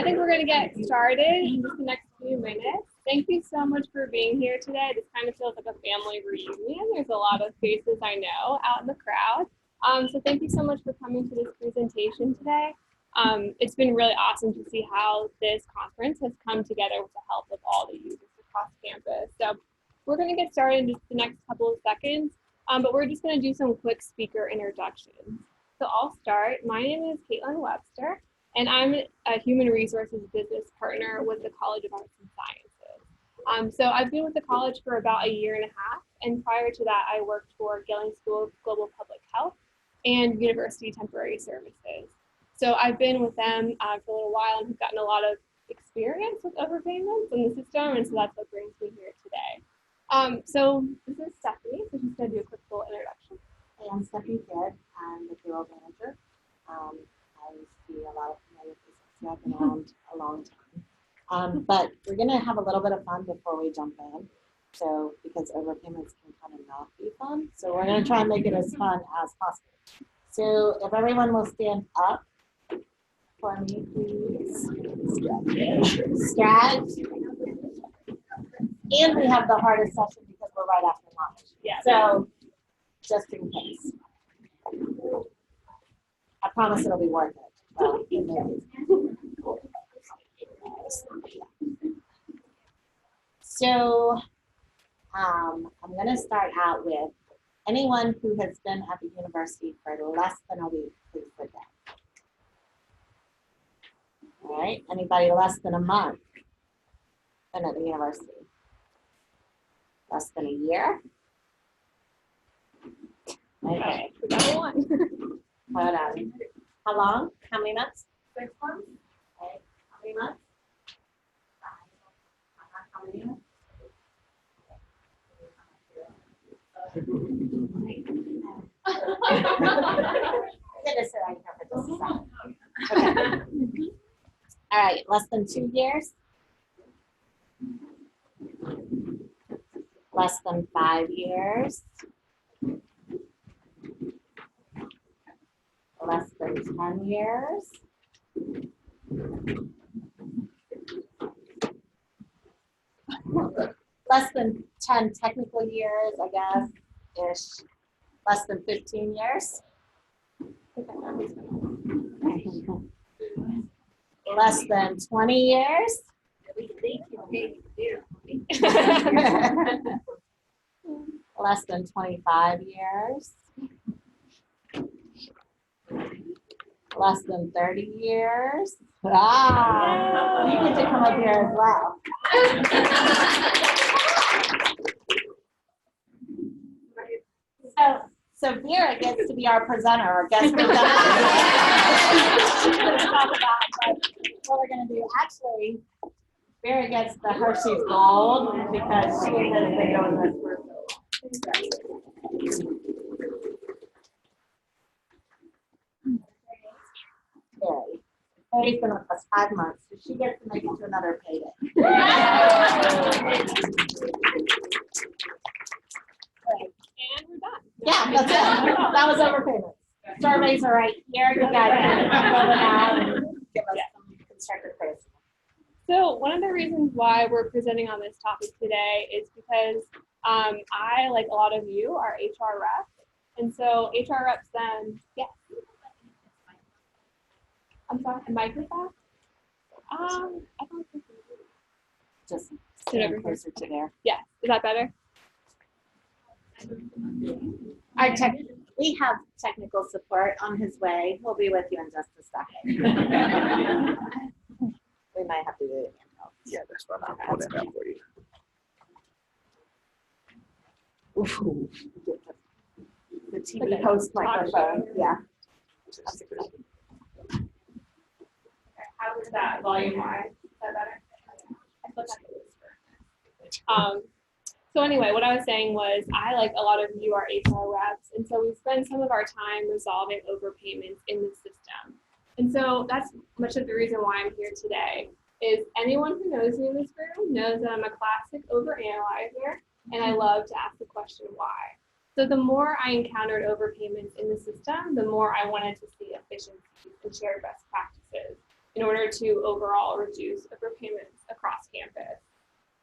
think we're going to get started in just the next few minutes. Thank you so much for being here today. This kind of feels like a family reunion. There's a lot of faces I know out in the crowd. So thank you so much for coming to this presentation today. It's been really awesome to see how this conference has come together with the help of all the users across campus. So we're going to get started in just the next couple of seconds, but we're just going to do some quick speaker introductions. So I'll start. My name is Caitlin Webster, and I'm a human resources business partner with the College of Arts and Sciences. So I've been with the college for about a year and a half, and prior to that, I worked for Gilling School of Global Public Health and University Temporary Services. So I've been with them for a little while and have gotten a lot of experience with overpayments in the system, and so that's what brings me here today. So this is Stephanie, so she's going to do a quick little introduction. Hey, I'm Stephanie Kidd. I'm the payroll manager. I see a lot of familiar faces. I've been around a long time. But we're going to have a little bit of fun before we jump in. So, because overpayments can kind of not be fun. So we're going to try and make it as fun as possible. So if everyone will stand up for me, please. Stretch. And we have the hardest session because we're right after lunch. Yeah. So just in case. I promise it'll be worth it. So I'm going to start out with anyone who has been at the university for less than a week, please put down. All right, anybody less than a month been at the university? Less than a year? Okay. One. Hold on. How long? How many months? 6 months. Okay. How many months? 5. How many months? Okay. All right. Less than 2 years? Less than 5 years? Less than 10 years? Less than 10 technical years, I guess, ish. Less than 15 years? Less than 20 years? Less than 25 years? Less than 30 years? Ah, you get to come up here as well. So Vera gets to be our presenter, or guest presenter. She's going to talk about what we're going to do. Actually, Vera gets the Hershey's Gold because she has been doing this for Very. Mary's been with us 5 months, so she gets to make it to another payday. And we're done. Yeah, that's it. That was overpayment. Surveys are right here. You guys can fill them out and give us some constructive criticism. So one of the reasons why we're presenting on this topic today is because I, like a lot of you, are HR reps. And so HR reps then, yes. I'm sorry, Microsoft? I don't think so. Just stand closer to there. Yeah, is that better? We have technical support on his way. We'll be with you in just a second. We might have to do it again. Yeah, that's what I'm pulling that for you. Ooh. The TV host microphone. Yeah. How is that volume-wise? Is that better? I feel like So anyway, what I was saying was I, like a lot of you, are HR reps, and so we spend some of our time resolving overpayments in the system. And so that's much of the reason why I'm here today. Is anyone who knows me in this room knows that I'm a classic overanalyzer, and I love to ask the question why. So the more I encountered overpayments in the system, the more I wanted to see efficiencies and share best practices in order to overall reduce overpayments across campus.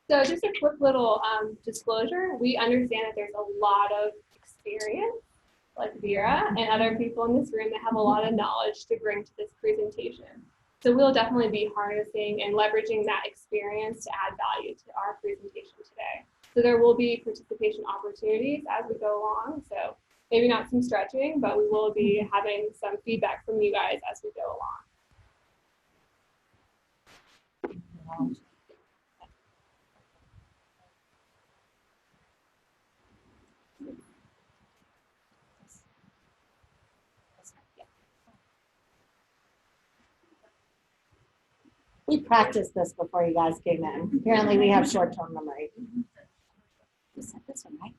So just a quick little disclosure, we understand that there's a lot of experience, like Vera and other people in this room that have a lot of knowledge to bring to this presentation. So we'll definitely be harnessing and leveraging that experience to add value to our presentation today. So there will be participation opportunities as we go along. So maybe not some stretching, but we will be having some feedback from you guys as we go along. We practiced this before you guys came in. Apparently we have short-term memory. You said this one, right?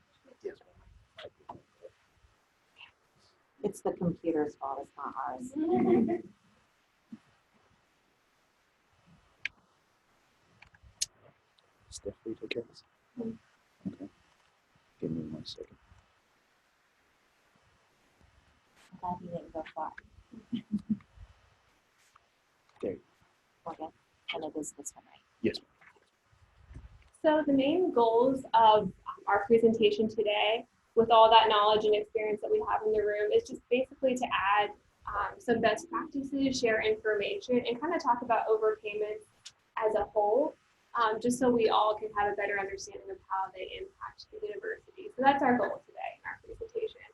It's the computer's fault, it's not ours. Steph, will you take care of this? Okay. Give me 1 second. I'm glad you didn't go far. There you Okay. And it is this one, right? Yes. So the main goals of our presentation today, with all that knowledge and experience that we have in the room, is just basically to add some best practices, share information, and kind of talk about overpayments as a whole, just so we all can have a better understanding of how they impact the university. So that's our goal today in our presentation.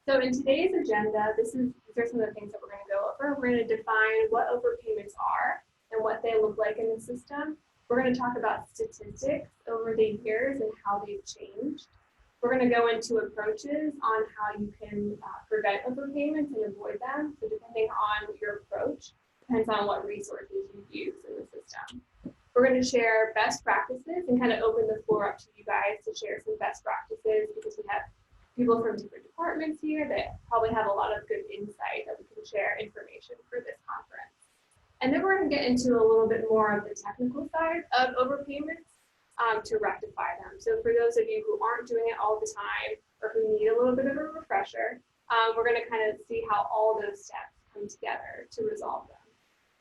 So in today's agenda, these are some of the things that we're going to go over. We're going to define what overpayments are and what they look like in the system. We're going to talk about statistics over the years and how they've changed. We're going to go into approaches on how you can prevent overpayments and avoid them. So depending on your approach, depends on what resources you use in the system. We're going to share best practices and kind of open the floor up to you guys to share some best practices, because we have people from different departments here that probably have a lot of good insight that we can share information for this conference. And then we're going to get into a little bit more of the technical side of overpayments to rectify them. So for those of you who aren't doing it all the time or who need a little bit of a refresher, we're going to kind of see how all those steps come together to resolve them.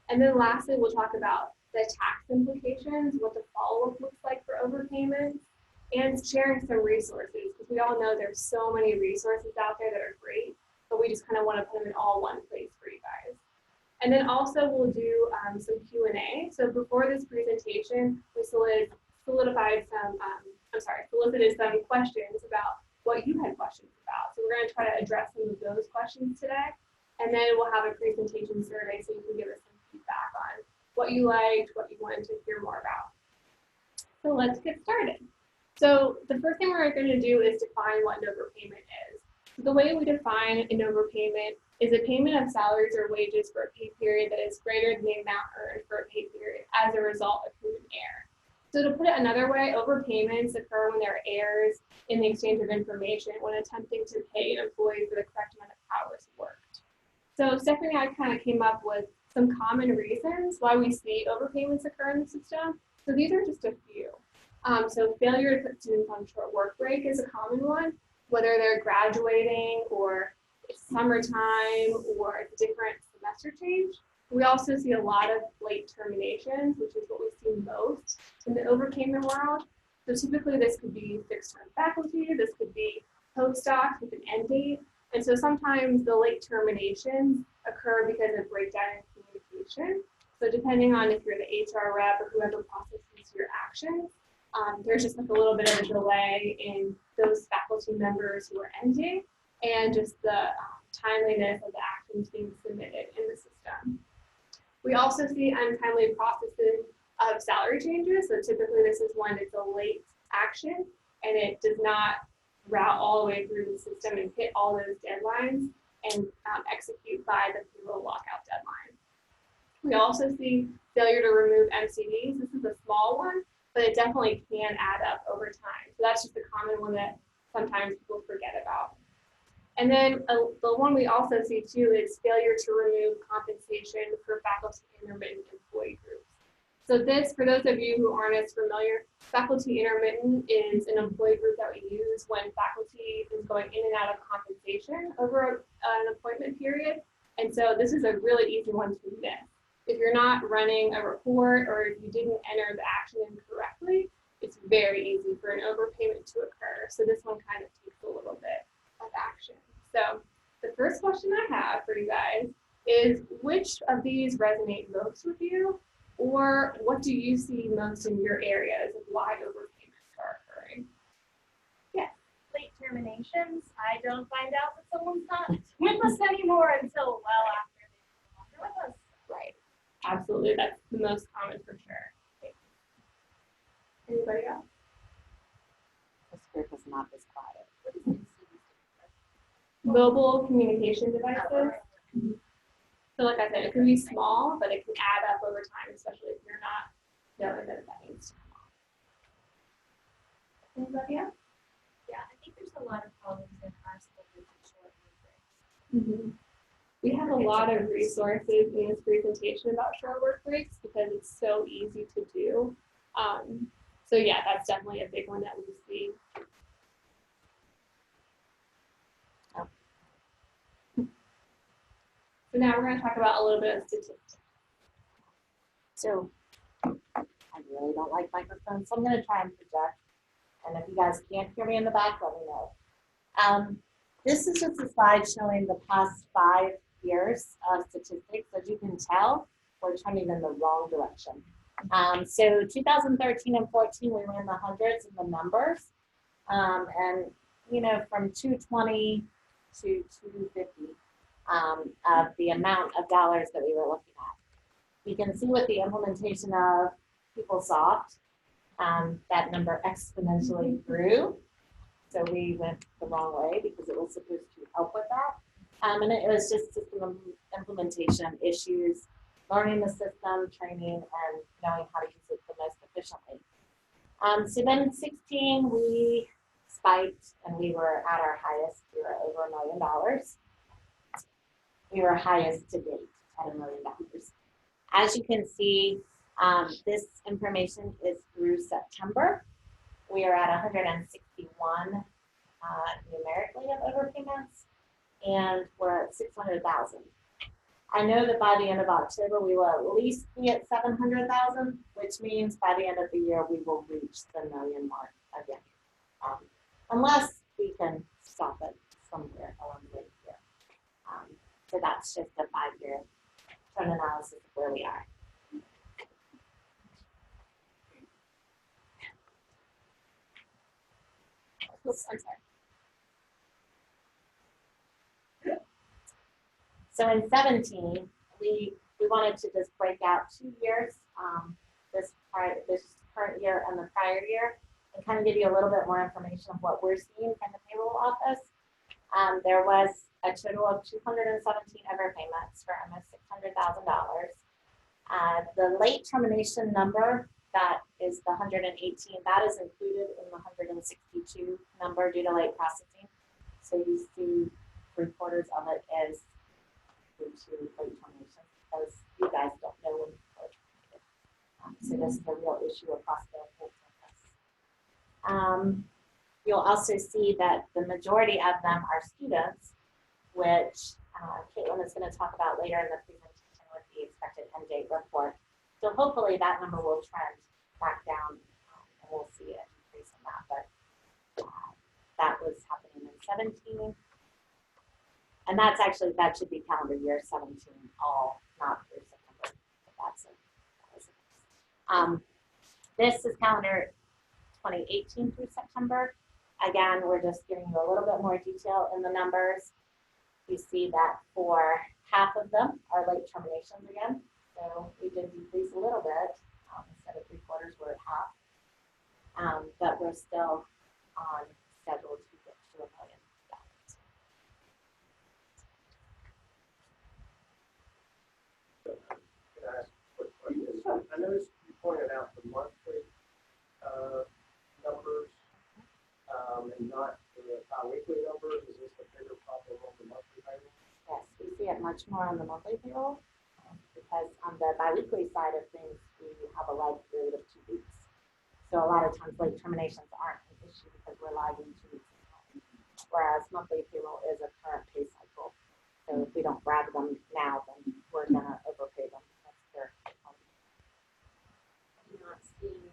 And then lastly, we'll talk about the tax implications, what the follow-up looks like for overpayments, and sharing some resources, because we all know there's so many resources out there that are great, but we just kind of want to put them in all one place for you guys. And then also we'll do some Q&A. So before this presentation, we solicited some questions about what you had questions about. So we're going to try to address some of those questions today. And then we'll have a presentation survey so you can give us some feedback on what you liked, what you wanted to hear more about. So let's get started. So the first thing we're going to do is define what an overpayment is. So the way we define an overpayment is a payment of salaries or wages for a pay period that is greater than the amount earned for a pay period as a result of human error. So to put it another way, overpayments occur when there are errors in the exchange of information when attempting to pay an employee for the correct amount of hours worked. So Stephanie and I kind of came up with some common reasons why we see overpayments occur in the system. So these are just a few. So failure to put students on short work break is a common one, whether they're graduating or it's summertime or it's a different semester change. We also see a lot of late terminations, which is what we see most in the overpayment world. So typically this could be fixed term faculty, this could be postdocs with an end date. And so sometimes the late terminations occur because of breakdown in communication. So depending on if you're the HR rep or whoever processes your actions, there's just like a little bit of a delay in those faculty members who are ending and just the timeliness of the actions being submitted in the system. We also see untimely processing of salary changes. So typically this is when it's a late action and it does not route all the way through the system and hit all those deadlines and execute by the payroll lockout deadline. We also see failure to remove MCDs. This is a small one, but it definitely can add up over time. So that's just a common one that sometimes people forget about. And then the one we also see too is failure to remove compensation for faculty intermittent employee groups. So this, for those of you who aren't as familiar, faculty intermittent is an employee group that we use when faculty is going in and out of compensation over an appointment period. And so this is a really easy one to miss if you're not running a report or if you didn't enter the action in correctly, it's very easy for an overpayment to occur. So this one kind of takes a little bit of action. So the first question I have for you guys is, which of these resonate most with you, or what do you see most in your areas of why overpayments are occurring? Yes, late terminations. I don't find out that someone's not with us anymore until well after they're no longer with us. Right. Absolutely. That's the most common for sure. Anybody else? This group is not this quiet. Mobile communication devices. So like I said, it can be small, but it can add up over time, especially if you're not knowing that that needs to come off. Anybody else? Yeah, I think there's a lot of problems in our school with short work breaks. We have a lot of resources in this presentation about short work breaks because it's so easy to do. So yeah, that's definitely a big one that we see. So now we're going to talk about a little bit of statistics. So I really don't like microphones, so I'm going to try and project. And if you guys can't hear me in the back, let me know. This is just a slide showing the past 5 years of statistics. As you can tell, we're trending in the wrong direction. So 2013 and 14, we were in the hundreds in the numbers. And, you know, from 220 to 250 of the amount of dollars that we were looking at. You can see with the implementation of PeopleSoft, that number exponentially grew. So we went the wrong way because it was supposed to help with that. And it was just system implementation issues, learning the system, training, and knowing how to use it the most efficiently. So then in 16, we spiked and we were at our highest. We were over $1 million. We were highest to date at $1 million. As you can see, this information is through September. We are at 161 numerically of overpayments, and we're at 600,000. I know that by the end of October, we will at least be at 700,000, which means by the end of the year, we will reach the $1 million mark again, unless we can stop it somewhere along the way here. So that's just a 5-year trend analysis of where we are. Oops, I'm sorry. So in 17, we wanted to just break out 2 years, this current year and the prior year, and kind of give you a little bit more information of what we're seeing from the payroll office. There was a total of 217 overpayments for almost $600,000. The late termination number, that is the 118, that is included in the 162 number due to late processing. So you see 3/4 of it is due to late termination because you guys don't know when you were terminated. So this is a real issue across the whole campus. You'll also see that the majority of them are students, which Caitlin is going to talk about later in the presentation with the expected end date report. So hopefully that number will trend back down, and we'll see an increase in that. But that was happening in 17. And that's actually, that should be calendar year 17, all not through September. But this is calendar 2018 through September. Again, we're just giving you a little bit more detail in the numbers. You see that for half of them are late terminations again. So we did decrease a little bit. Instead of 3/4, we're at half. But we're still on schedule to get to $1 million. Can I ask a quick question? I noticed you pointed out the monthly numbers and not the bi-weekly numbers. Is this a bigger problem on the monthly payroll? Yes, we see it much more on the monthly payroll because on the biweekly side of things, we have a lag period of 2 weeks. So a lot of times late terminations aren't an issue because we're lagging 2 weeks behind, whereas monthly payroll is a current pay cycle. So if we don't grab them now, then we're going to overpay them. That's their seeing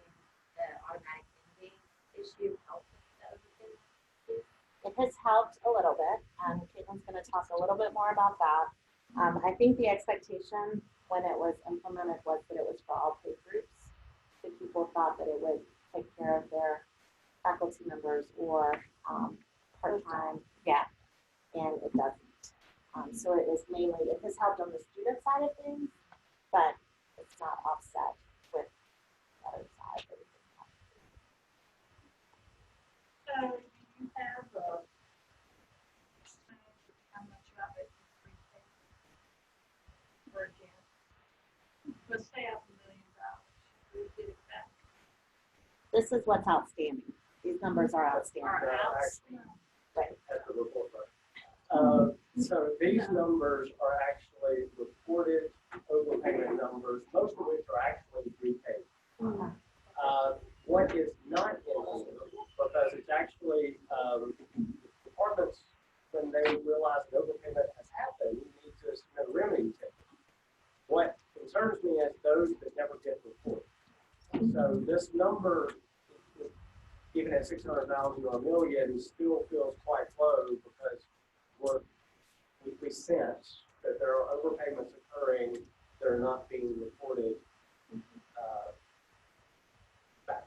the automatic ending issue help with those? It has helped a little bit, and Caitlin's going to talk a little bit more about that. I think the expectation when it was implemented was that it was for all pay groups. So people thought that it would take care of their faculty members or part-time, and it doesn't. So it is mainly, it has helped on the student side of things, but it's not offset with the other side. You have how much of it is prepaid for a gym? Let's say $1 million. We get it back. This is what's outstanding. These numbers are outstanding. Our house. Actually, Right. at the report card. So these numbers are actually reported overpayment numbers, most of which are actually repaid. What is not in here, because it's actually departments, when they realize an overpayment has happened, need to submit a remedy to it. What concerns me is those that never get reported. So this number, even at 600,000 or $1 million, still feels quite low because we sense that there are overpayments occurring that are not being reported back.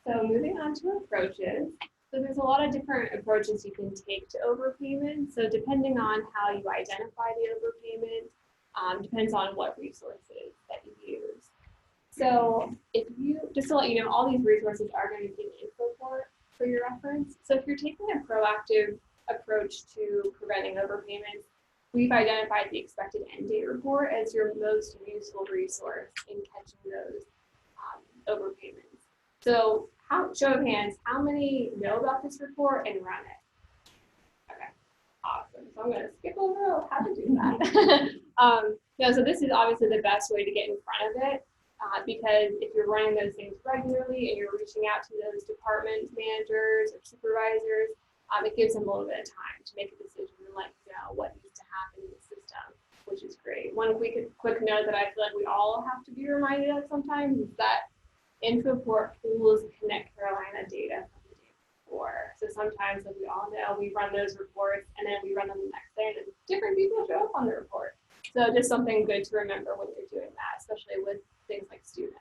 So moving on to approaches. So there's a lot of different approaches you can take to overpayment. So depending on how you identify the overpayment, depends on what resources that you use. So if you, just to let you know, all these resources are going to be in info for your reference. So if you're taking a proactive approach to preventing overpayments, we've identified the expected end date report as your most useful resource in catching those overpayments. So show of hands, how many know about this report and run it? Okay, awesome. So I'm going to skip over how to do that. So this is obviously the best way to get in front of it because if you're running those things regularly and you're reaching out to those department managers or supervisors, it gives them a little bit of time to make a decision and let you know what needs to happen in the system, which is great. One quick note that I feel like we all have to be reminded of sometimes is that InfoPort pulls ConnectCarolina data from the day before. So sometimes, as we all know, we run those reports and then we run them the next day and different people show up on the report. So just something good to remember when you're doing that, especially with things like students.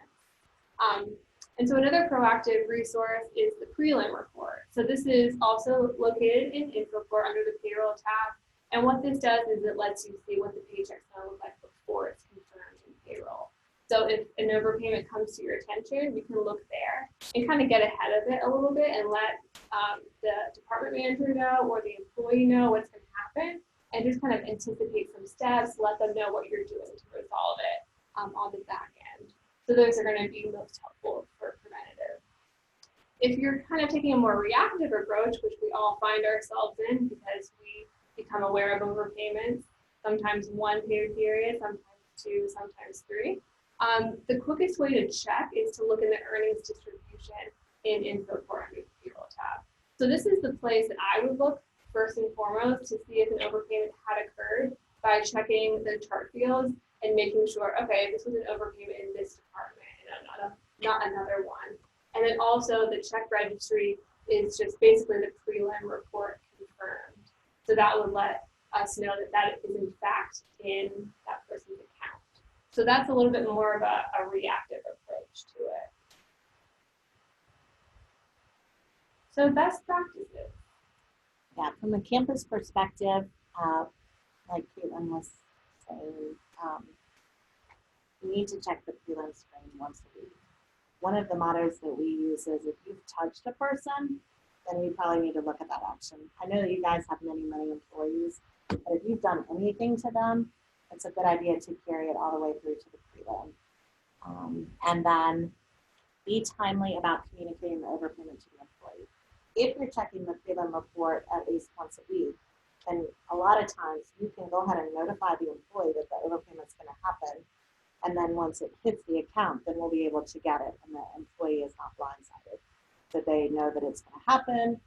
And so another proactive resource is the prelim report. So this is also located in InfoPort under the payroll tab. And what this does is it lets you see what the paycheck's gonna look like before it's confirmed in payroll. So if an overpayment comes to your attention, you can look there and kind of get ahead of it a little bit and let the department manager know or the employee know what's going to happen and just kind of anticipate some steps, let them know what you're doing to resolve it on the back end. So those are going to be most helpful for preventative. If you're kind of taking a more reactive approach, which we all find ourselves in because we become aware of overpayments, sometimes one pay period, sometimes two, sometimes three. The quickest way to check is to look in the earnings distribution in InfoPort under the payroll tab. So this is the place that I would look first and foremost to see if an overpayment had occurred by checking the chart fields and making sure, okay, this was an overpayment in this department and not another one. And then also the check registry is just basically the prelim report confirmed. So that would let us know that that is in fact in that person's account. So that's a little bit more of a reactive approach to it. So best practices. Yeah, from a campus perspective, like Caitlin was saying, you need to check the prelim screen once a week. One of the mottos that we use is if you've touched a person, then you probably need to look at that action. I know that you guys have many, many employees, but if you've done anything to them, it's a good idea to carry it all the way through to the prelim. And then be timely about communicating the overpayment to the employee. If you're checking the prelim report at least once a week, then a lot of times you can go ahead and notify the employee that the overpayment's going to happen. And then once it hits the account, then we'll be able to get it and the employee is not blindsided. So they know that it's going to happen.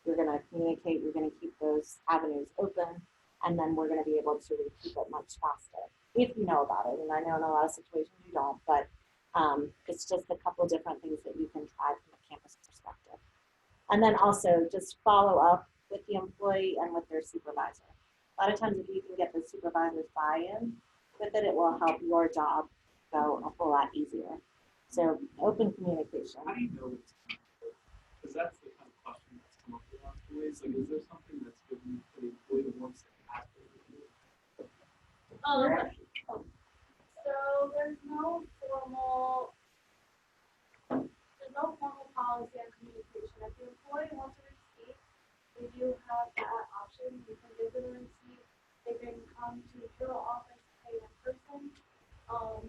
You're going to communicate, you're going to keep those avenues open. and then we're gonna be able to recoup it much faster, if you know about it. And I know in a lot of situations you don't, but it's just a couple different things that you can try from a campus perspective. And then also just follow up with the employee and with their supervisor. A lot of times if you can get the supervisor's buy-in with it, it will help your job go a whole lot easier. So open communication. How do you know it's because that's the kind of question that's come up with employees. Like, is there something that's given for the employee that wants to ask them to do? So there's no formal policy on communication. If the employee wants a receipt, we do have that option. You can give them a receipt. They can come to your office, pay in person.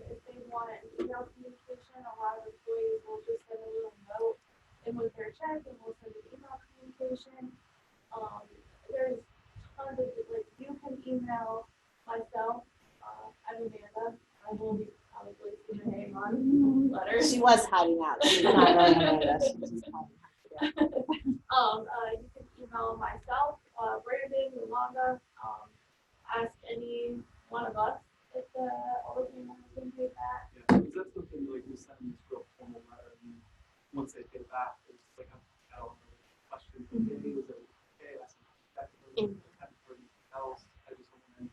If they want an email communication, a lot of employees will just send a little note in with their check and we'll send an email communication. There's tons of, like, you can email myself, I'm Amanda. I will be probably see my name on letters. She was hiding out. She's not really Amanda. She's just hiding out. You can email myself, Brandon, Yolanda, ask any one of us if the overpayment has been paid back. Yeah, is that something like we send this real formal letter and then once they pay back, there's like a question. Hey, was it okay? I haven't heard anything else. I just want to know.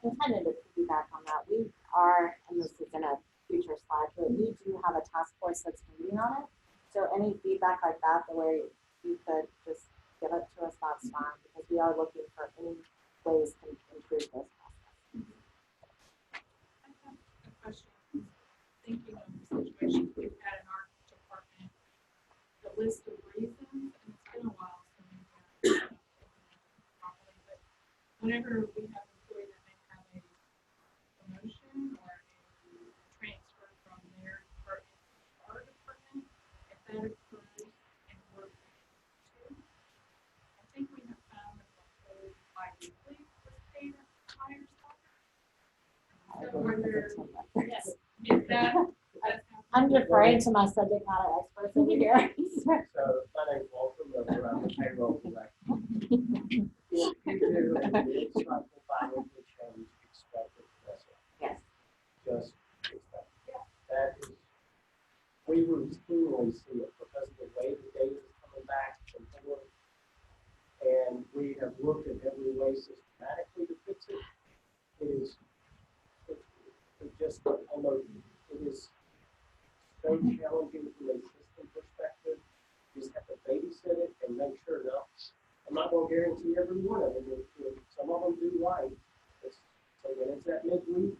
And kind of to piggyback on that, we are, and this is in a future slide, but we do have a task force that's meeting on it. So any feedback like that, the way you could just give it to us, that's fine, because we are looking for any ways to improve this process. I have a question. Thinking of the situation we've had in our department, the list of reasons, and it's been a while since we've done it properly, but whenever we have an employee that may have a promotion or a transfer from their department to our department, if that occurs and we're to, I think we have found that the whole bi-weekly was paid at a higher salary. So are there, yes, if that, I'm deferring to my subject matter experts over here. So my name's Walter Miller, I'm the payroll director. If you do a mid-cycle bi-weekly change, expect it to mess up. Yes. Just expect it. That is, we routinely see it because of the way the data is coming back from forward. And we have looked at every way systematically to fix it. It is just almost, it is so challenging from a system perspective. You just have to babysit it and make sure. Now, I'm not going to guarantee every one of them. Some of them do right. So when it's at midweek,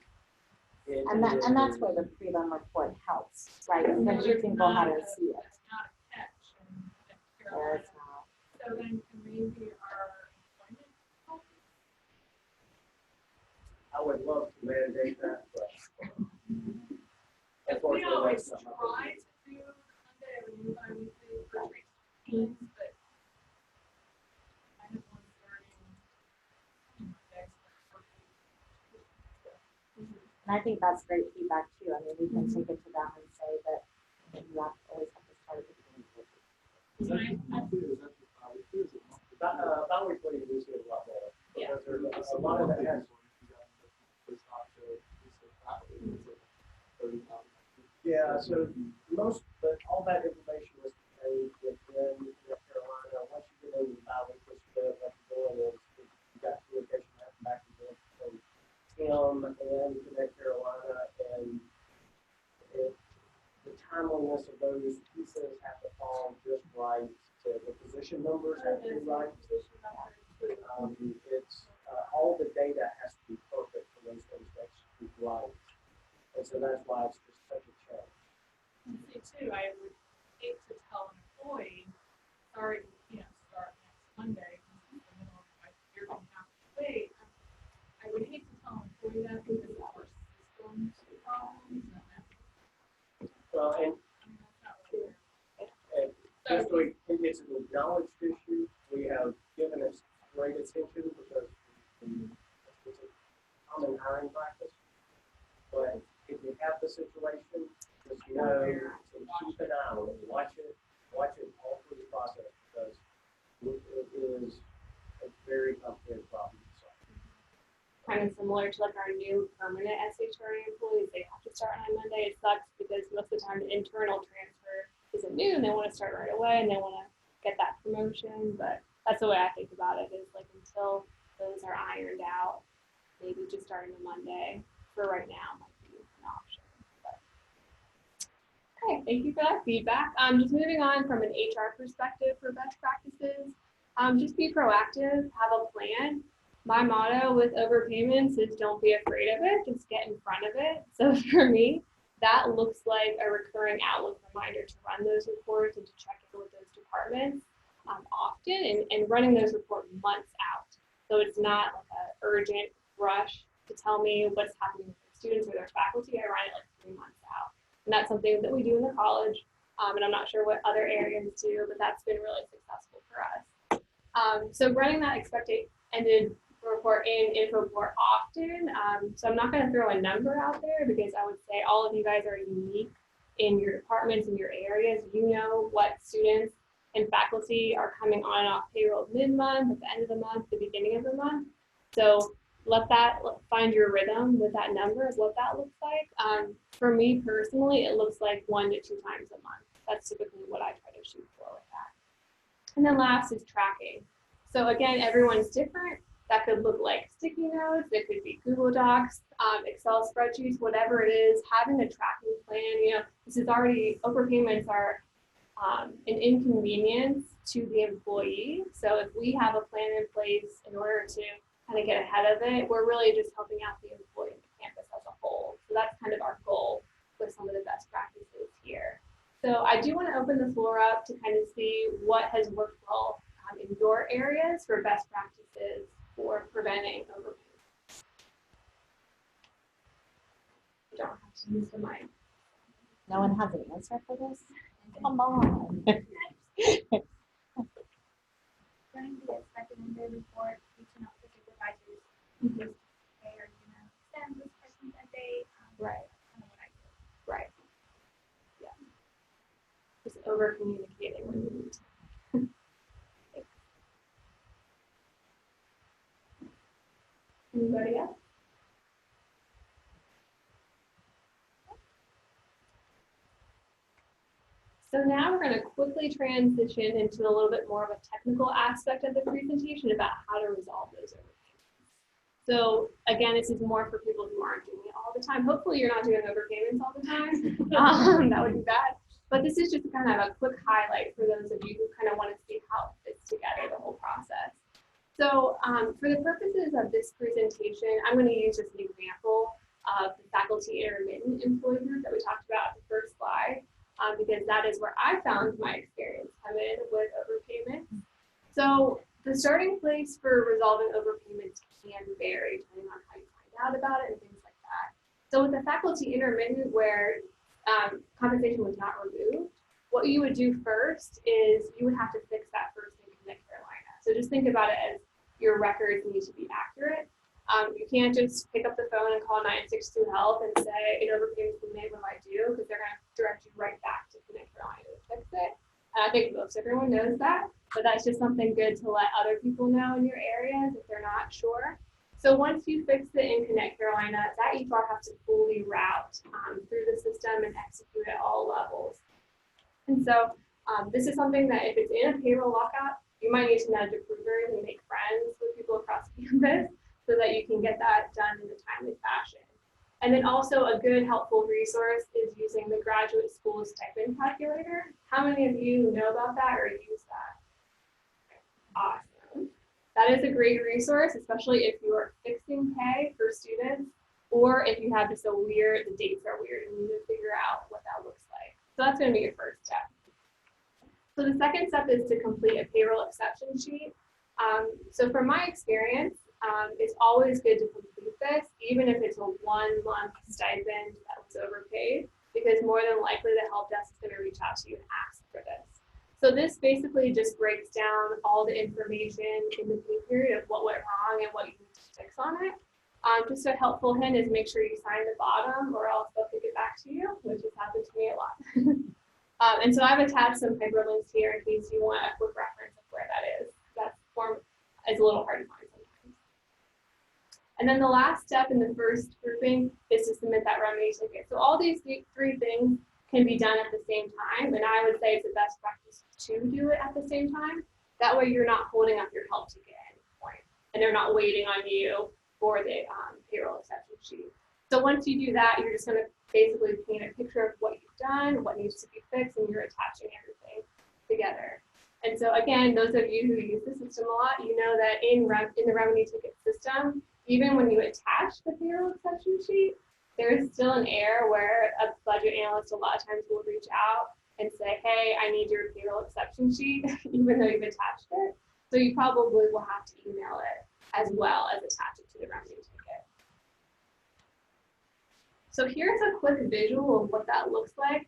And that's where the prelim report helps, right? Because you can go how to see it. That's not a catch in There's Carolina. not. So then can maybe our employment policy? I would love to mandate that, but Because we always try to do Monday or new bi-weekly for trainings, but I have one starting Monday, so first week. And I think that's great feedback too. I mean, we can take it to them and say that you have to always have to start with communication. Is that just monthly or is that just bi-weekly or is it monthly? bi-weekly, we see a lot more. Yeah. Because there's a lot of that has. Yeah, so most, but all that information was contained within North Carolina. Once you get into the bi-weekly split, what you're doing is you got communication back and forth from Tim and ConnectCarolina, and the timeliness of those pieces have to fall just right. So the position numbers have to be right. It's all the data has to be perfect for those things to be right. And so that's why it's just such a challenge. See too, I would hate to tell an employee, sorry, start next Monday, this is the middle of my year and a half to wait. I would hate to tell an employee that because of our systems problems and that. Well, and That's not really fair. just so it's an acknowledged issue. We have given it great attention because it's a common hiring practice. But if you have the situation, just know to keep an eye on it, watch it all through the process because it is a very complicated problem to solve. Kind of similar to like our new permanent SHRA employees, they have to start on Monday. It sucks because most of the time the internal transfer isn't new and they want to start right away and they want to get that promotion. But that's the way I think about it, is like until those are ironed out, maybe just starting on Monday for right now might be an option. But, okay, thank you for that feedback. Just moving on from an HR perspective for best practices, just be proactive, have a plan. My motto with overpayments is don't be afraid of it, just get in front of it. So for me, that looks like a recurring Outlook reminder to run those reports and to check in with those departments often and running those reports months out. So it's not like an urgent rush to tell me what's happening with their students or their faculty. I run it like 3 months out. And that's something that we do in the college. And I'm not sure what other areas do, but that's been really successful for us. So running that expected ended report in info report often. So I'm not going to throw a number out there because I would say all of you guys are unique in your departments and your areas. You know what students and faculty are coming on and off payroll mid-month, at the end of the month, the beginning of the month. So find your rhythm with that number of what that looks like. For me personally, it looks like 1 to 2 times a month. That's typically what I try to shoot for with that. And then last is tracking. So again, everyone's different. That could look like sticky notes, it could be Google Docs, Excel spreadsheets, whatever it is, having a tracking plan. This is already, overpayments are an inconvenience to the employee. So if we have a plan in place in order to kind of get ahead of it, we're really just helping out the employee and the campus as a whole. So that's kind of our goal with some of the best practices here. So I do want to open the floor up to kind of see what has worked well in your areas for best practices for preventing overpayments. You don't have to use the mic. No one has an answer for this? Come on. Running the expected end day report, reaching out to supervisors, just pay or send this person a day. Right. Kind of what I do. Right. Yeah. Just over communicating when you need to. Anybody else? So now we're going to quickly transition into a little bit more of a technical aspect of the presentation about how to resolve those overpayments. So again, this is more for people who aren't doing it all the time. Hopefully you're not doing overpayments all the time. That would be bad. But this is just kind of a quick highlight for those of you who kind of want to see how it fits together, the whole process. So for the purposes of this presentation, I'm going to use just an example of the faculty intermittent employee group that we talked about at the first slide. Because that is where I found my experience come in with overpayments. So the starting place for resolving overpayments can vary depending on how you find out about it and things like that. So with the faculty intermittent where compensation was not removed, what you would do first is you would have to fix that first in ConnectCarolina. So just think about it as your records need to be accurate. You can't just pick up the phone and call 962 Health and say, an overpayment's been made, what do I do? Because they're going to direct you right back to ConnectCarolina to fix it. And I think most everyone knows that, but that's just something good to let other people know in your areas if they're not sure. So once you fix it in ConnectCarolina, that HR has to fully route through the system and execute at all levels. And so this is something that if it's in a payroll lockout, you might need to nudge approvers and make friends with people across campus so that you can get that done in a timely fashion. And then also a good helpful resource is using the graduate school stipend calculator. How many of you know about that or use that? Awesome. That is a great resource, especially if you are fixing pay for students or if you have just the dates are weird and you need to figure out what that looks like. So that's going to be your first step. So the second step is to complete a payroll exception sheet. So from my experience, it's always good to complete this, even if it's a 1 month stipend that was overpaid, because more than likely the help desk is going to reach out to you and ask for this. So this basically just breaks down all the information in the pay period of what went wrong and what you need to fix on it. Just a helpful hint is make sure you sign the bottom or else they'll kick it back to you, which has happened to me a lot. And so I've attached some hyperlinks here in case you want a quick reference of where that is. That's form it's a little hard to find sometimes. And then the last step in the first grouping is to submit that remedy ticket. So all these three things can be done at the same time, and I would say it's the best practice to do it at the same time. That way you're not holding up your help ticket at any point, and they're not waiting on you for the payroll exception sheet. So once you do that, you're just going to basically paint a picture of what you've done, what needs to be fixed, and you're attaching everything together. And so again, those of you who use the system a lot, you know that in the remedy ticket system, even when you attach the payroll exception sheet, there is still an error where a budget analyst a lot of times will reach out and say, hey, I need your payroll exception sheet, even though you've attached it. So you probably will have to email it as well as attach it to the remedy ticket. So here's a quick visual of what that looks like.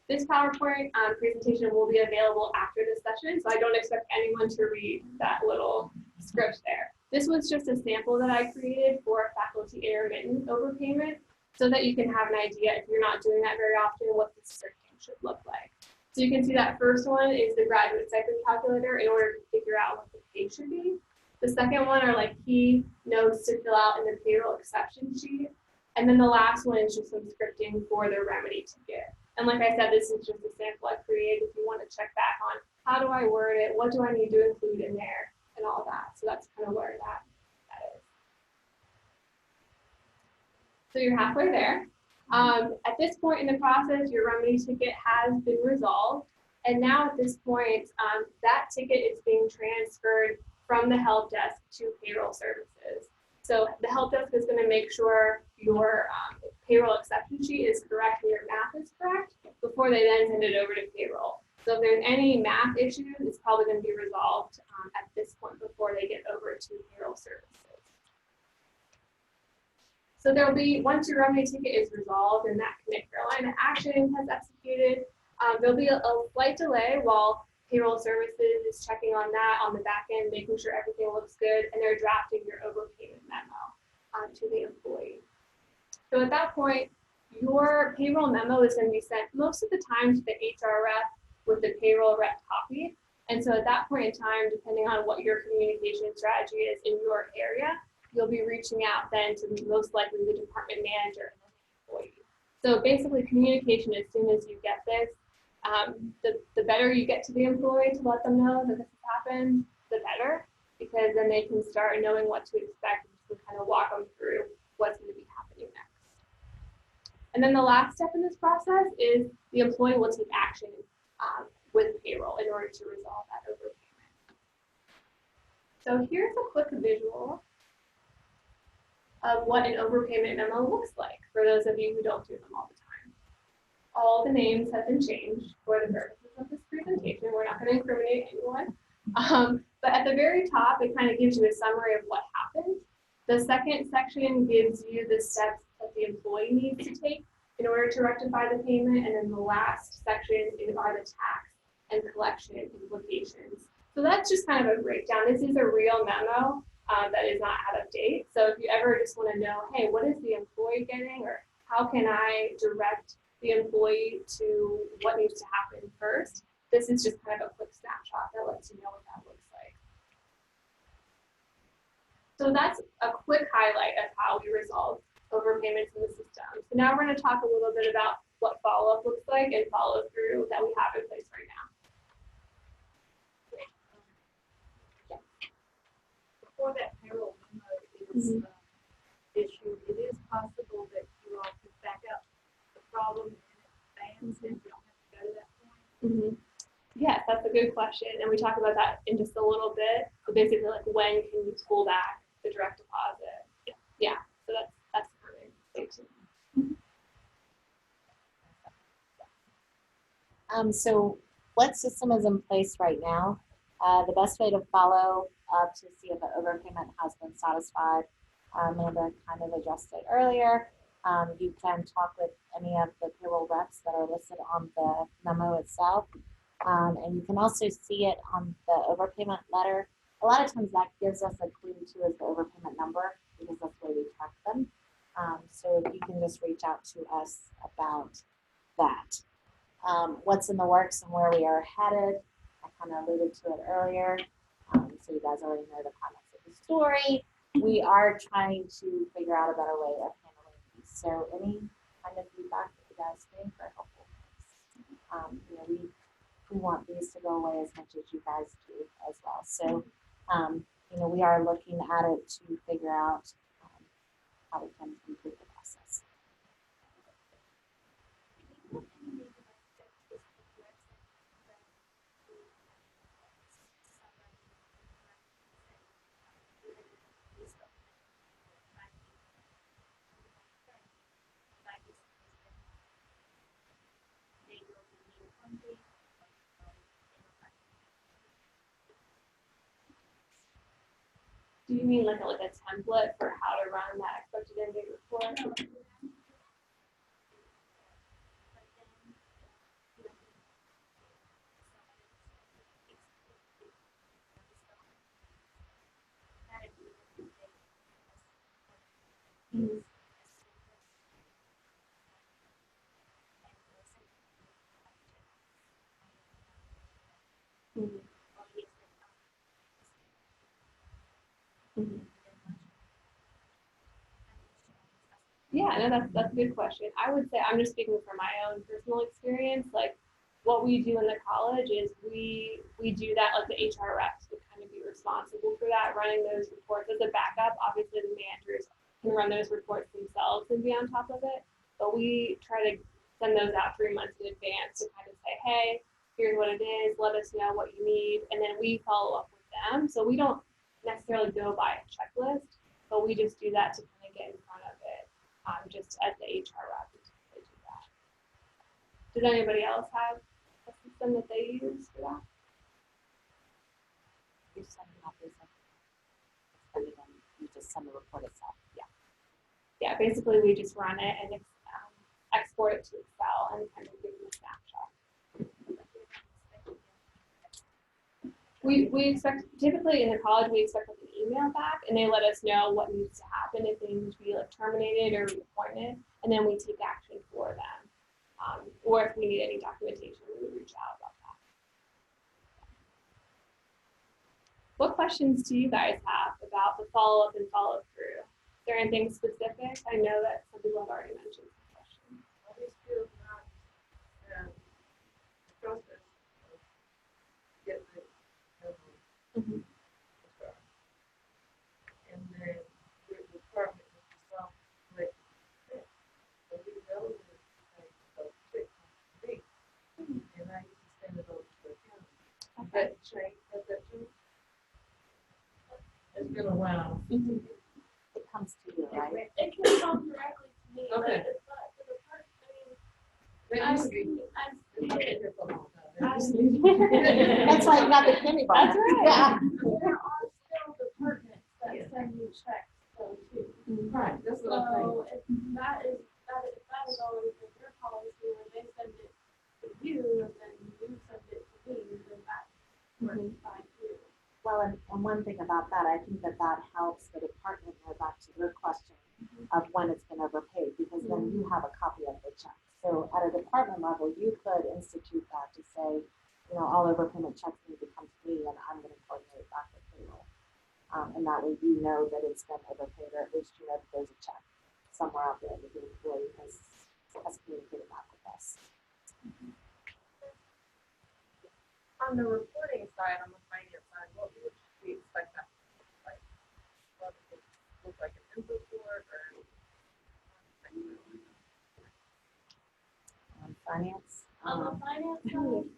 This PowerPoint presentation will be available after this session, so I don't expect anyone to read that little script there. This was just a sample that I created for faculty intermittent overpayment so that you can have an idea, if you're not doing that very often, what the scripting should look like. So you can see that first one is the graduate stipend calculator in order to figure out what the pay should be. The second one are like key notes to fill out in the payroll exception sheet. And then the last one is just some scripting for the remedy ticket. And like I said, this is just a sample I created if you want to check back on how do I word it, what do I need to include in there, and all that. So that's kind of where that is. So you're halfway there. At this point in the process, your remedy ticket has been resolved. And now at this point, that ticket is being transferred from the help desk to payroll services. So the help desk is going to make sure your payroll exception sheet is correct and your math is correct before they then send it over to payroll. So if there's any math issues, it's probably going to be resolved at this point before they get over to payroll services. So there'll be, once your remedy ticket is resolved and that ConnectCarolina action has executed, there'll be a slight delay while payroll services is checking on that on the back end, making sure everything looks good, and they're drafting your overpayment memo to the employee. So at that point, your payroll memo is going to be sent most of the time to the HR rep with the payroll rep copy. And so at that point in time, depending on what your communication strategy is in your area, you'll be reaching out then to most likely the department manager and the employee. So basically communication as soon as you get this, the better you get to the employee to let them know that this has happened, the better, because then they can start knowing what to expect and just kind of walk them through what's going to be happening next. And then the last step in this process is the employee will take action with payroll in order to resolve that overpayment. So here's a quick visual of what an overpayment memo looks like for those of you who don't do them all the time. All the names have been changed for the purposes of this presentation. We're not going to incriminate anyone. But at the very top, it kind of gives you a summary of what happened. The second section gives you the steps that the employee needs to take in order to rectify the payment. And then the last section are the tax and collection implications. So that's just kind of a breakdown. This is a real memo that is not out of date. So if you ever just want to know, hey, what is the employee getting, or how can I direct the employee to what needs to happen first, this is just kind of a quick snapshot that lets you know what that looks like. So that's a quick highlight of how we resolve overpayments in the system. So now we're going to talk a little bit about what follow-up looks like and follow through that we have in place right now. Before that payroll memo is issued, it is possible that you all could back up the problem in advance and you don't have to go to that point. Yes, that's a good question. And we talk about that in just a little bit. So basically, like, when can you pull back the direct deposit? Yeah, so that's coming. Stay tuned. So what system is in place right now? The best way to follow up to see if the overpayment has been satisfied, Amanda kind of addressed it earlier. You can talk with any of the payroll reps that are listed on the memo itself. And you can also see it on the overpayment letter. A lot of times that gives us a clue to is the overpayment number, because that's where we track them. So you can just reach out to us about that. What's in the works and where we are headed, I kind of alluded to it earlier. so you guys already know the comments of the story. We are trying to figure out a better way of handling these. So any kind of feedback that you guys think are helpful. We want these to go away as much as you guys do as well. So, we are looking at it to figure out how we can improve the process. Do you mean like a template for how to run that expected end date report? Mhm. Mhm. Mhm. Yeah, no, that's a good question. I would say I'm just speaking from my own personal experience. Like what we do in the college is we do that, like the HR reps would kind of be responsible for that, running those reports as a backup. Obviously the managers can run those reports themselves and be on top of it. But we try to send those out 3 months in advance to kind of say, hey, here's what it is, let us know what you need, and then we follow up with them. So we don't necessarily go by a checklist, but we just do that to kind of get in front of it. Just as the HR rep to do that. Does anybody else have a system that they use for that? You just send the report itself. Yeah, basically we just run it and export it to Excel and kind of give them a snapshot. We expect, typically in the college, we expect like an email back and they let us know what needs to happen if they need to be terminated or reappointed, and then we take action for them. Or if we need any documentation, we would reach out about that. What questions do you guys have about the follow-up and follow-through? Is there anything specific? I know that some people have already mentioned some questions. Always feel not process of getting it. Mm-hmm. And then the department is responsible for it. So we know that so quick thing. And I used to send it over to the county. That change, has that changed? It's been a while. Mm-hmm. It comes to you, right? It can come directly to me, but Okay. it's not to the person, They I used to be. mean, I've seen I've been it. here for a long time. They I- used to be. That's why you got the penny bar. That's right. Yeah. There are still departments that send me checks though too. Right, that's what I'm saying. So if that is always in your policy where they send it to you and then you send it to me, then that works fine too. Well, and one thing about that, I think that helps the department know, back to your question of when it's been overpaid, because then you have a copy of the check. So at a department level, you could institute that to say, all overpayment checks need to come to me and I'm going to coordinate back with payroll. And that way you know that it's been overpaid, or at least you know that there's a check somewhere out there that the employee has communicated back with us. On the reporting side, on the finance side, what would we expect that to look like? What would it look like, an input report or? Finance. On the finance side,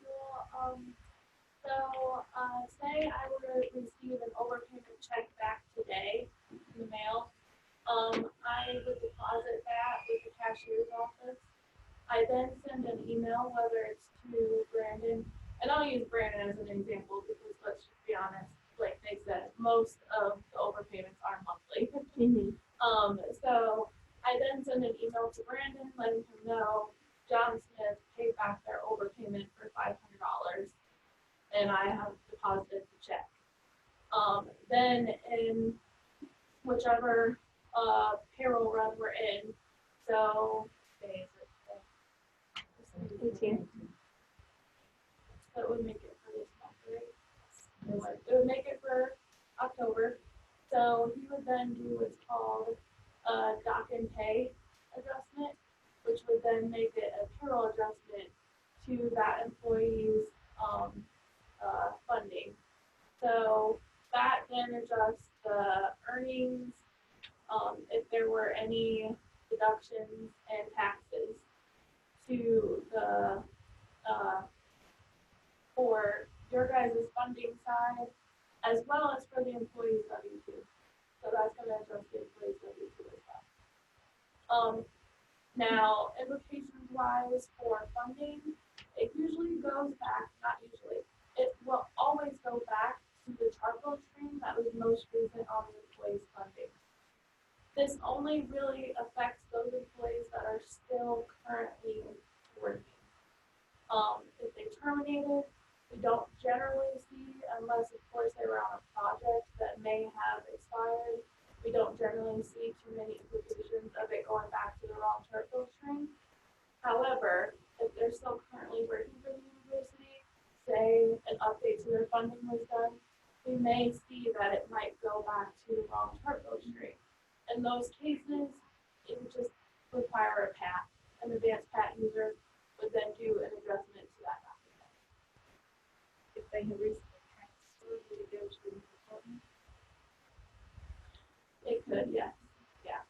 say I were to receive an overpayment check back today in the mail, I would deposit that with the cashier's office. I then send an email, whether it's to Brandon, and I'll use Brandon as an example because let's just be honest, like they said, most of the overpayments are monthly. Mm-hmm. So I then send an email to Brandon, letting him know John Smith paid back their overpayment for $500, and I have deposited the check. Then in whichever payroll run we're in, so today is it 18. So it would make it for this month, right? It would make it for October. So he would then do what's called a dock and pay adjustment, which would then make it a payroll adjustment to that employee's funding. So that then adjusts the earnings, if there were any deductions and taxes to the for your guys' funding side, as well as for the employees' W-2. So that's gonna adjust the employees' W-2 as well. Now, implications wise for funding, it usually goes back, not usually, it will always go back to the charcoal stream that was most recent on the employees' funding. This only really affects those employees that are still currently working. If they terminated, we don't generally see, unless of course they were on a project that may have expired, we don't generally see too many implications of it going back to the wrong charcoal stream. However, if they're still currently working for the university, say an update to their funding was done, we may see that it might go back to the wrong charcoal stream. In those cases, it would just require a PAT. An advanced PAT user would then do an adjustment to that document. If they have recently transferred, would it go to the new department? It could, yes. Yeah.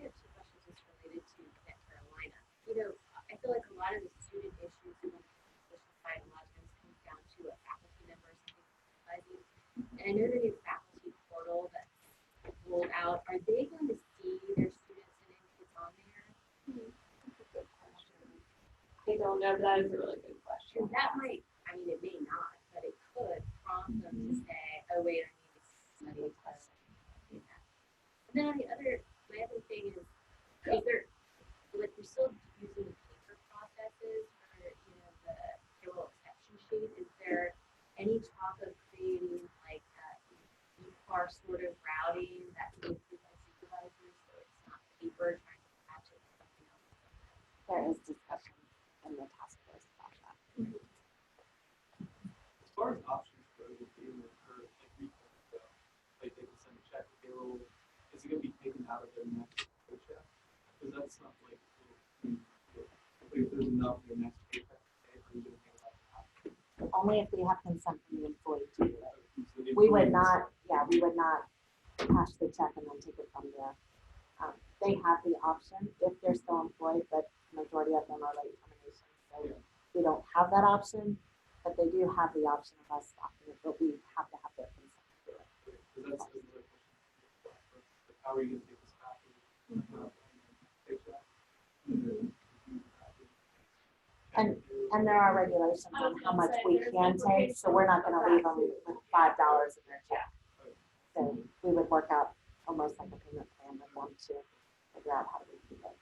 I have two questions just related to ConnectCarolina. You know, I feel like a lot of the student issues on the education side a lot of times comes down to a faculty member or something supervising. And I know the new faculty portal that's rolled out, are they going to see their students and kids on there? That's a good question. I don't know, but that is a really good question. Because that might, I mean, it may not, but it could prompt them to say, oh, wait, I need to study plus do that. And then on the other, my other thing is there, like, we're still using paper processes for, you know, the payroll exception sheet. Is there any talk of creating like e-car sort of routing that can be approved by supervisors so it's not paper trying to match it with something else? There is discussion in the task force about that. As far as options go, with payment or like refunds go, like they can send a check to payroll, is it gonna be taken out of their next paycheck? Because that's not like, if there's enough in their next paycheck to pay, are you gonna pay about that? Only if we have consent from the employee to do it. So the We would employees- not, we would not cash the check and then take it from there. They have the option if they're still employed, but majority of them are late termination. So Yeah. we don't have that option, but they do have the option of us stopping it, but we have to have their consent to do it. Because that's another question. Like, how are you gonna take this back? Paycheck? And there are regulations on how much we can take, so we're not gonna leave them with $5 in their check. So we would work out almost like a payment plan with them to figure out how to recoup it.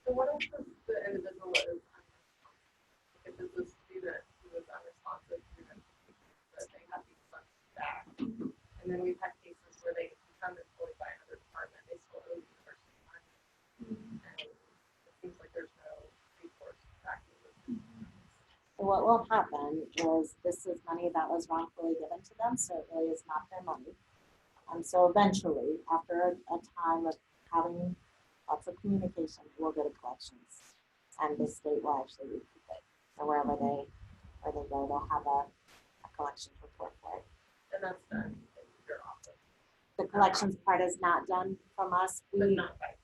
So what if the individual is unresponsive? If it's a student who is unresponsive to the notifications that they have these funds back, and then we've had cases where they become employed by another department, they still owe the university money. And it seems like there's no recourse back to the So what will happen is this is money that was wrongfully given to them, so it really is not their money. So eventually, after a time of having lots of communication, we'll go to collections, and the state will actually recoup it. So where they go, they'll have a collections report for it. And that's done in your office, The collections part is not done from us. but We, not by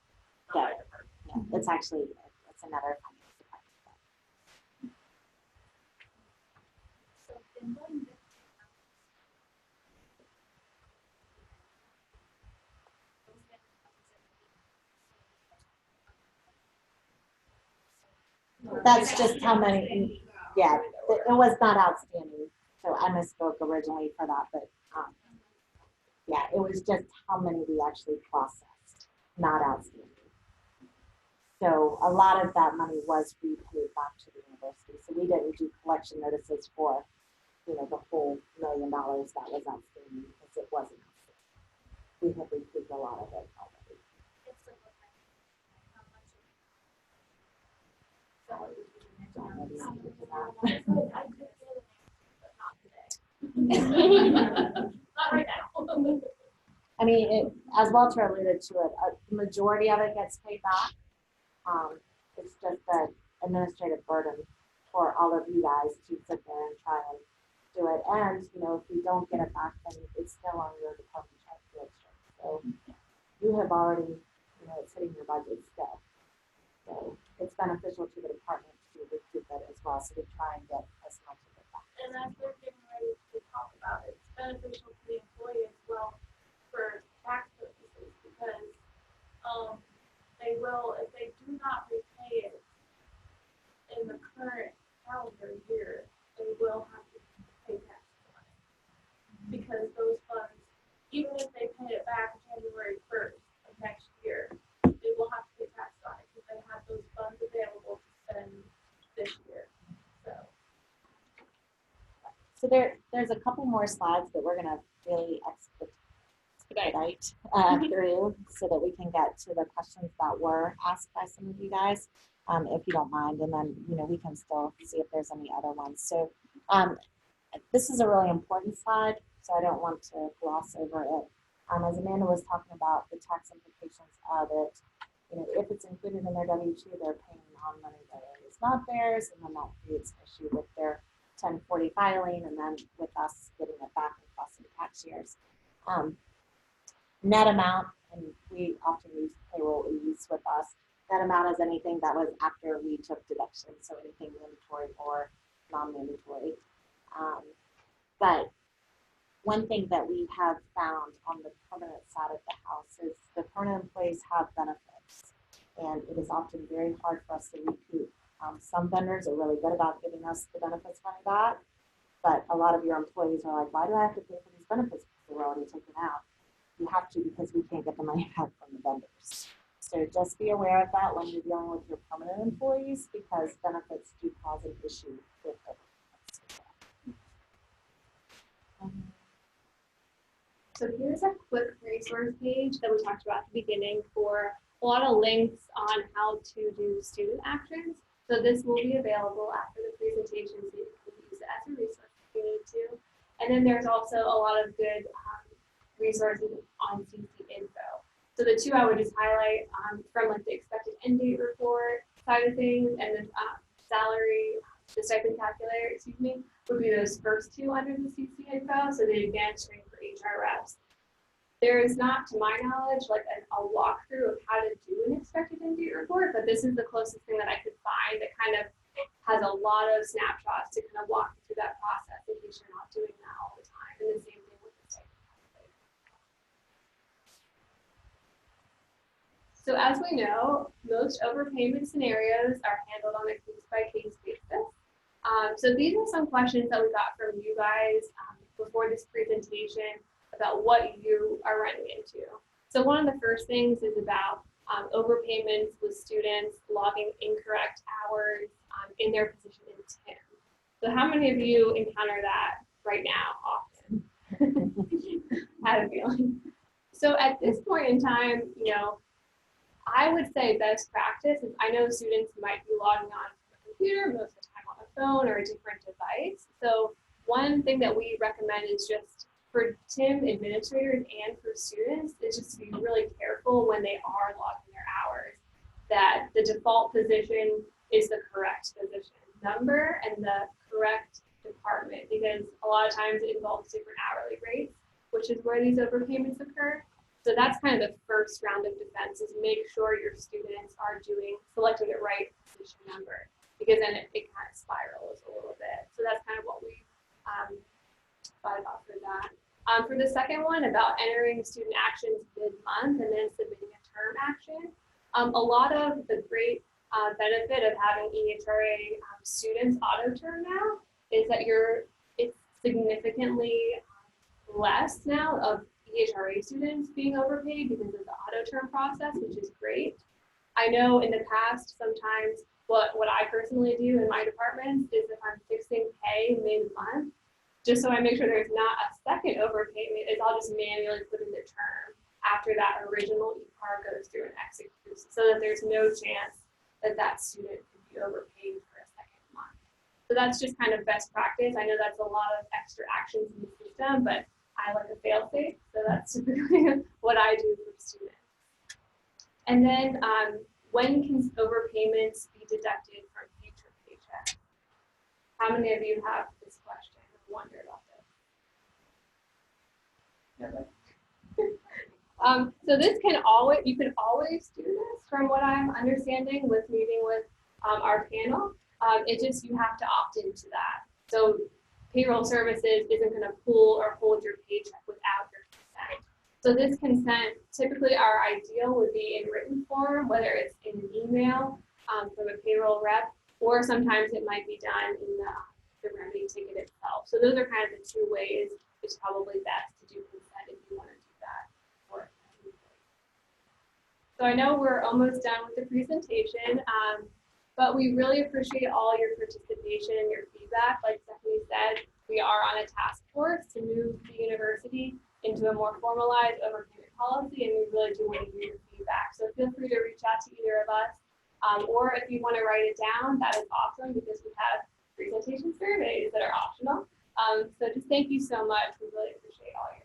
Yeah. department. yeah, it's actually, it's another finance department. So then going back That's just how many, yeah, it was not outstanding, so I misspoke originally for that, but, yeah, it was just how many we actually processed, not outstanding. So a lot of that money was repaid back to the university, so we didn't do collection notices for, the whole $1 million that was outstanding, because it wasn't outstanding. We had recouped a lot of it already. it's like, how much of already. I could feel the next, but not today. Not right now. I mean, as Walter alluded to it, the majority of it gets paid back. It's just the administrative burden for all of you guys to sit there and try and do it. And, you know, if we don't get it back, then it's still on your department check. So you have already, you know, it's hitting your budget still. So it's beneficial to the department to recoup that as well. So we try and get as much of it back. And as we're getting ready to talk about it, it's beneficial to the employee as well for tax purposes because they will, if they do not repay it in the current calendar year, they will have to pay tax on it. Because those funds, even if they pay it back January 1st of next year, they will have to pay tax on it because they have those funds available to spend this year. So there's a couple more slides that we're gonna really expedite through so that we can get to the questions that were asked by some of you guys, if you don't mind, and then, you know, we can still see if there's any other ones. So this is a really important slide, so I don't want to gloss over it. As Amanda was talking about the tax implications of it, you know, if it's included in their W-2, they're paying on money that is not theirs, and then that creates an issue with their 1040 filing, and then with us getting it back across the tax years. Net amount, and we often use payroll ease with us. Net amount is anything that was after we took deductions, so anything mandatory or non-mandatory. But one thing that we have found on the permanent side of the house is the permanent employees have benefits, and it is often very hard for us to recoup. Some vendors are really good about giving us the benefits money back, but a lot of your employees are like, why do I have to pay for these benefits? They're already taken out. You have to because we can't get the money back from the vendors. So just be aware of that when you're dealing with your permanent employees, because benefits do cause an issue with them. So here's a quick resource page that we talked about at the beginning for a lot of links on how to do student actions. So this will be available after the presentation, so you can use it as a resource if you need to. And then there's also a lot of good resources on CC Info. So the two I would just highlight from like the expected end date report side of things, and then the stipend calculator, would be those first two under the CC Info. So the advanced training for HR reps. There is not, to my knowledge, like a walkthrough of how to do an expected end date report, but this is the closest thing that I could find that kind of has a lot of snapshots to kind of walk you through that process in case you're not doing that all the time. And the same thing with the stipend calculator. So as we know, most overpayment scenarios are handled on a case-by-case basis. So these are some questions that we got from you guys before this presentation about what you are running into. So one of the first things is about overpayments with students logging incorrect hours in their position in TIM. So how many of you encounter that right now often? I had a feeling. So at this point in time, you know, I would say best practice is, I know students might be logging on to a computer most of the time on a phone or a different device. So one thing that we recommend is just for TIM administrators and for students is just to be really careful when they are logging their hours, that the default position is the correct position number and the correct department, because a lot of times it involves different hourly rates, which is where these overpayments occur. So that's kind of the first round of defense, is make sure your students are selecting the right position number, because then it kind of spirals a little bit. So that's kind of what we thought about for that. For the second one, about entering student actions mid-month and then submitting a term action, a lot of the great benefit of having EHRA students auto-term now is that it's significantly less now of EHRA students being overpaid because of the auto-term process, which is great. I know in the past, sometimes what I personally do in my department is if I'm fixing pay mid-month, just so I make sure there's not a second overpayment, is I'll just manually put in the term after that original EPAR goes through and executes, so that there's no chance that that student could be overpaid for a second month. So that's just kind of best practice. I know that's a lot of extra actions in the system, but I like a fail safe, so that's typically what I do for students. And then when can overpayments be deducted from future paychecks? How many of you have this question or wonder about this? So this can always, you can always do this from what I'm understanding with meeting with our panel. It just, you have to opt into that. So payroll services isn't going to pull or hold your paycheck without your consent. So this consent, typically our ideal would be in written form, whether it's in an email from a payroll rep, or sometimes it might be done in the remedy ticket itself. So those are kind of the two ways it's probably best to do consent if you want to do that. So I know we're almost done with the presentation, but we really appreciate all your participation and your feedback. Like Stephanie said, we are on a task force to move the university into a more formalized overpayment policy, and we really do want to hear your feedback. So feel free to reach out to either of us, or if you want to write it down, that is awesome because we have presentation surveys that are optional. So just thank you so much. We really appreciate all your